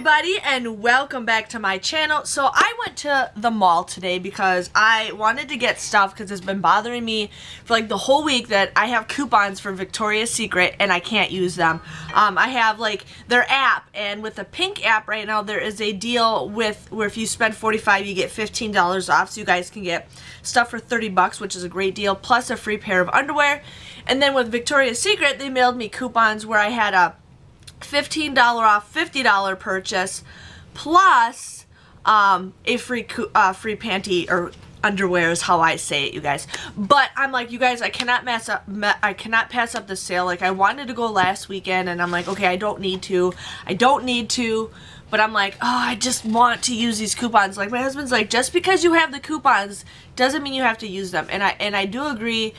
everybody, and welcome back to my channel. So I went to the mall today because I wanted to get stuff because it's been bothering me for like the whole week that I have coupons for Victoria's Secret and I can't use them. I have like their app, and with the pink app right now there is a deal with where if you spend $45 you get $15 off, so you guys can get stuff for 30 bucks, which is a great deal, plus a free pair of underwear. And then with Victoria's Secret they mailed me coupons where I had a $15 off $50 purchase plus a free panty or underwear is how I say it, you guys. But I'm like, you guys, I cannot pass up the sale. Like, I wanted to go last weekend and I'm like, okay, I don't need to, but I'm like, oh, I just want to use these coupons. Like, my husband's like, just because you have the coupons doesn't mean you have to use them. And I do agree,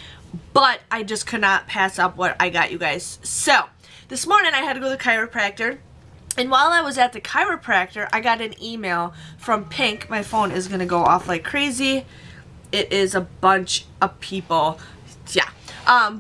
but I just cannot pass up what I got, you guys. So this morning I had to go to the chiropractor, and while I was at the chiropractor I got an email from Pink. My phone is gonna go off like crazy. It is a bunch of people. Yeah. I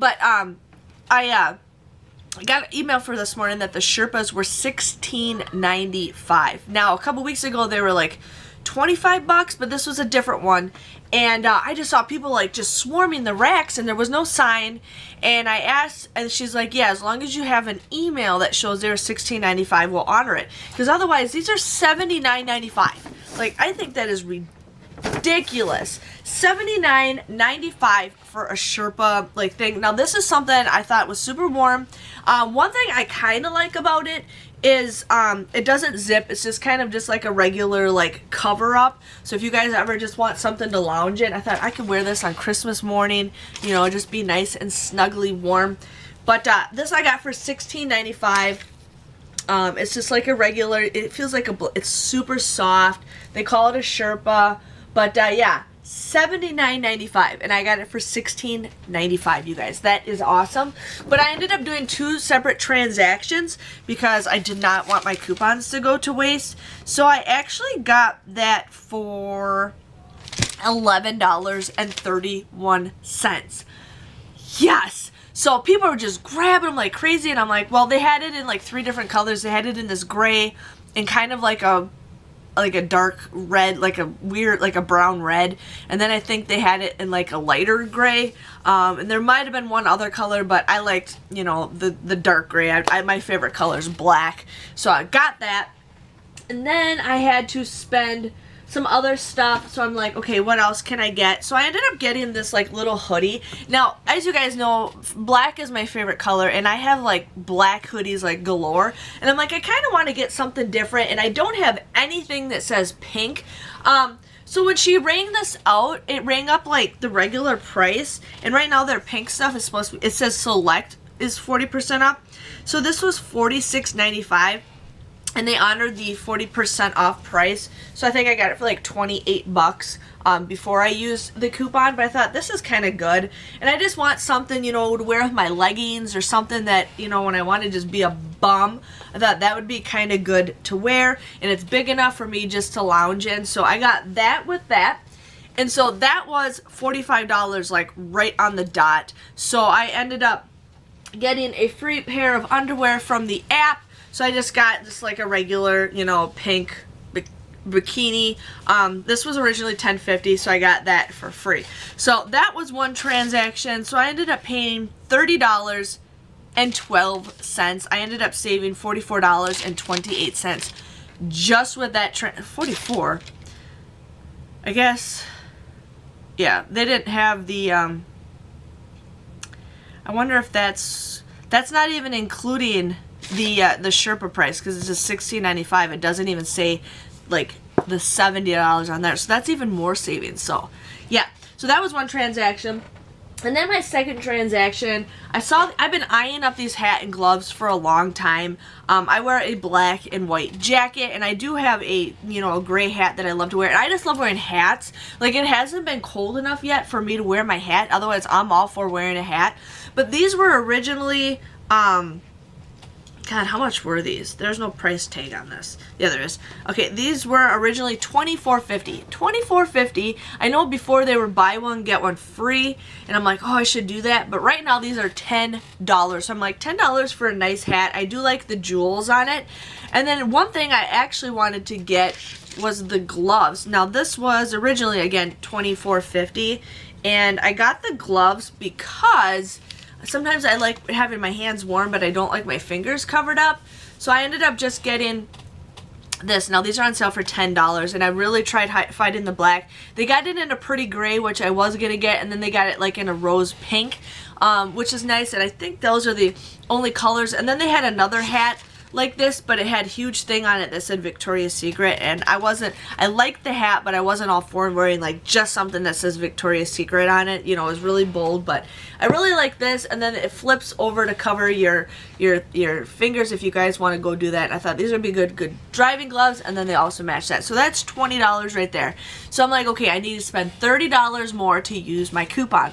got an email for this morning that the Sherpas were $16.95. Now a couple weeks ago they were like 25 bucks, but this was a different one. And I just saw people like just swarming the racks and there was no sign. And I asked, and she's like, yeah, as long as you have an email that shows they're $16.95, we'll honor it. Because otherwise these are $79.95. Like, I think that is ridiculous. $79.95 for a Sherpa like thing. Now this is something I thought was super warm. One thing I kind of like about it is it doesn't zip. It's just kind of just like a regular like cover up. So if you guys ever just want something to lounge in, I thought I could wear this on Christmas morning, you know, just be nice and snugly warm. But this I got for $16.95. It's just like a regular, it feels like it's super soft. They call it a Sherpa, but yeah, $79.95, and I got it for $16.95, you guys. That is awesome. But I ended up doing two separate transactions because I did not want my coupons to go to waste. So I actually got that for $11.31. Yes! So people were just grabbing them like crazy, and I'm like, well, they had it in like 3 different colors. They had it in this gray and kind of like a dark red, like a weird, like a brown red, and then I think they had it in like a lighter gray, and there might have been one other color, but I liked, you know, the dark gray. My favorite color is black, so I got that. And then I had to spend some other stuff, so I'm like, okay, what else can I get? So I ended up getting this like little hoodie. Now, as you guys know, black is my favorite color, and I have like black hoodies like galore, and I'm like, I kind of want to get something different, and I don't have anything that says pink. So when she rang this out, it rang up like the regular price, and right now their pink stuff is supposed to be, it says select is 40% off. So this was $46.95. And they honored the 40% off price. So I think I got it for like 28 bucks before I used the coupon. But I thought, this is kind of good. And I just want something, you know, to wear with my leggings or something that, you know, when I want to just be a bum, I thought that would be kind of good to wear. And it's big enough for me just to lounge in. So I got that with that. And so that was $45, like right on the dot. So I ended up getting a free pair of underwear from the app. So I just got just like a regular, you know, pink bikini. This was originally $10.50, so I got that for free. So that was one transaction. So I ended up paying $30.12. I ended up saving $44.28 just with that 44. I guess, yeah, they didn't have the, I wonder if that's not even including the Sherpa price, because it's just $16.95. It doesn't even say like the $70 on there, so that's even more savings. So yeah, so that was one transaction. And then my second transaction, I've been eyeing up these hat and gloves for a long time. I wear a black and white jacket, and I do have a, you know, a gray hat that I love to wear. And I just love wearing hats. Like, it hasn't been cold enough yet for me to wear my hat. Otherwise, I'm all for wearing a hat. But these were originally God, how much were these? There's no price tag on this. Yeah, there is. Okay, these were originally $24.50. $24.50. I know before they were buy one, get one free, and I'm like, oh, I should do that. But right now, these are $10. So I'm like, $10 for a nice hat. I do like the jewels on it. And then one thing I actually wanted to get was the gloves. Now, this was originally, again, $24.50. And I got the gloves because sometimes I like having my hands warm, but I don't like my fingers covered up. So I ended up just getting this. Now these are on sale for $10, and I really tried finding the black. They got it in a pretty gray, which I was gonna get, and then they got it like in a rose pink, which is nice. And I think those are the only colors. And then they had another hat like this, but it had a huge thing on it that said Victoria's Secret, and I liked the hat, but I wasn't all for wearing like just something that says Victoria's Secret on it. You know, it was really bold, but I really like this. And then it flips over to cover your fingers if you guys want to go do that. I thought these would be good driving gloves, and then they also match that. So that's $20 right there. So I'm like, okay, I need to spend $30 more to use my coupon.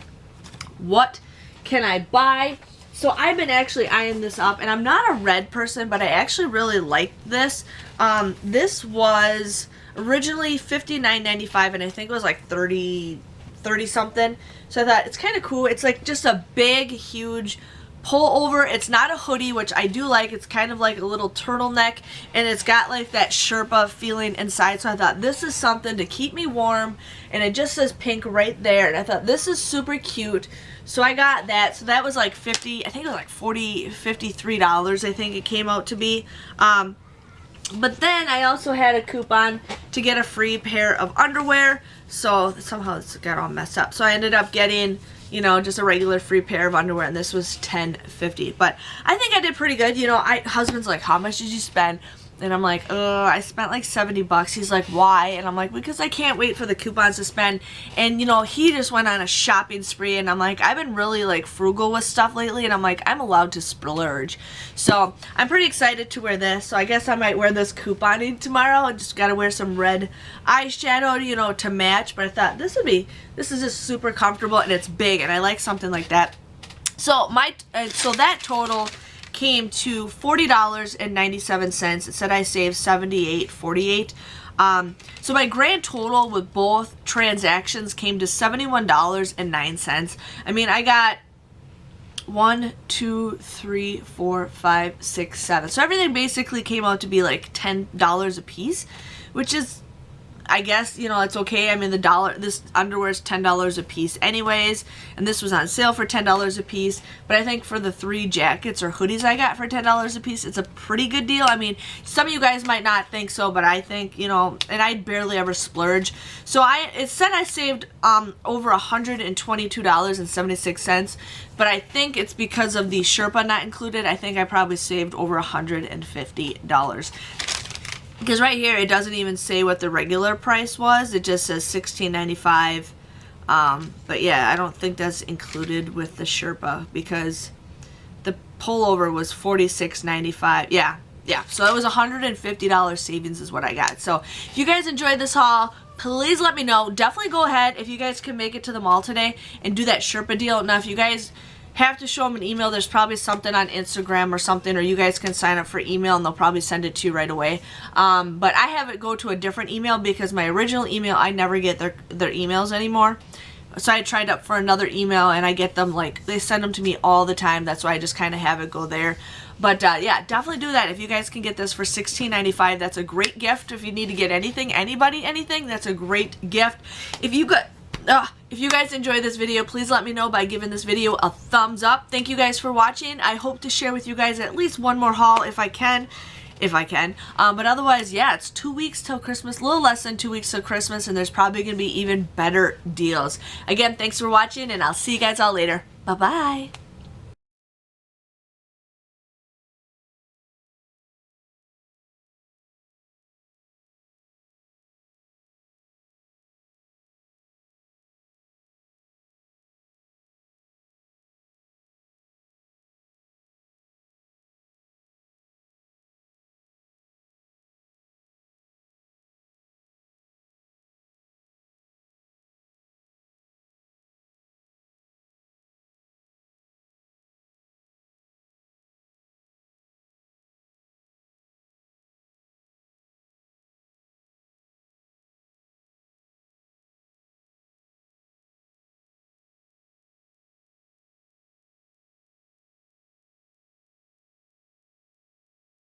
What can I buy? So I've been actually eyeing this up, and I'm not a red person, but I actually really like this. This was originally $59.95, and I think it was like 30 something. So I thought it's kind of cool. It's like just a big, huge pull over. It's not a hoodie, which I do like. It's kind of like a little turtleneck, and it's got like that Sherpa feeling inside. So I thought this is something to keep me warm, and it just says pink right there. And I thought this is super cute. So I got that. So that was like I think it was like $53, I think it came out to be. But then I also had a coupon to get a free pair of underwear. So somehow this got all messed up. So I ended up getting, you know, just a regular free pair of underwear, and this was $10.50. But I think I did pretty good. You know, husband's like, how much did you spend? And I'm like, I spent like $70. He's like, why? And I'm like, because I can't wait for the coupons to spend. And, you know, he just went on a shopping spree, and I'm like, I've been really like frugal with stuff lately, and I'm like, I'm allowed to splurge. So I'm pretty excited to wear this. So I guess I might wear this couponing tomorrow. I just got to wear some red eyeshadow, you know, to match. But I thought this is just super comfortable, and it's big, and I like something like that. So so that total came to $40.97. It said I saved $78.48. So my grand total with both transactions came to $71.09. I mean, I got 1, 2, 3, 4, 5, 6, 7. So everything basically came out to be like $10 a piece, which is, I guess, you know, it's okay. I mean, this underwear is $10 a piece anyways, and this was on sale for $10 a piece. But I think for the 3 jackets or hoodies I got for $10 a piece, it's a pretty good deal. I mean, some of you guys might not think so, but I think, you know, and I barely ever splurge. So it said I saved over $122.76, but I think it's because of the Sherpa not included. I think I probably saved over $150. Because right here, it doesn't even say what the regular price was. It just says $16.95. But yeah, I don't think that's included with the Sherpa because the pullover was $46.95. Yeah. So it was $150 savings is what I got. So if you guys enjoyed this haul, please let me know. Definitely go ahead if you guys can make it to the mall today and do that Sherpa deal. Now, if you guys have to show them an email, there's probably something on Instagram or something, or you guys can sign up for email and they'll probably send it to you right away. But I have it go to a different email because my original email, I never get their emails anymore. So I tried up for another email, and I get them, like, they send them to me all the time. That's why I just kind of have it go there. But yeah, definitely do that. If you guys can get this for $16.95, that's a great gift. If you need to get anything, anything, that's a great gift. If you guys enjoyed this video, please let me know by giving this video a thumbs up. Thank you guys for watching. I hope to share with you guys at least one more haul if I can. But otherwise, yeah, it's 2 weeks till Christmas, a little less than 2 weeks till Christmas, and there's probably going to be even better deals. Again, thanks for watching, and I'll see you guys all later. Bye-bye.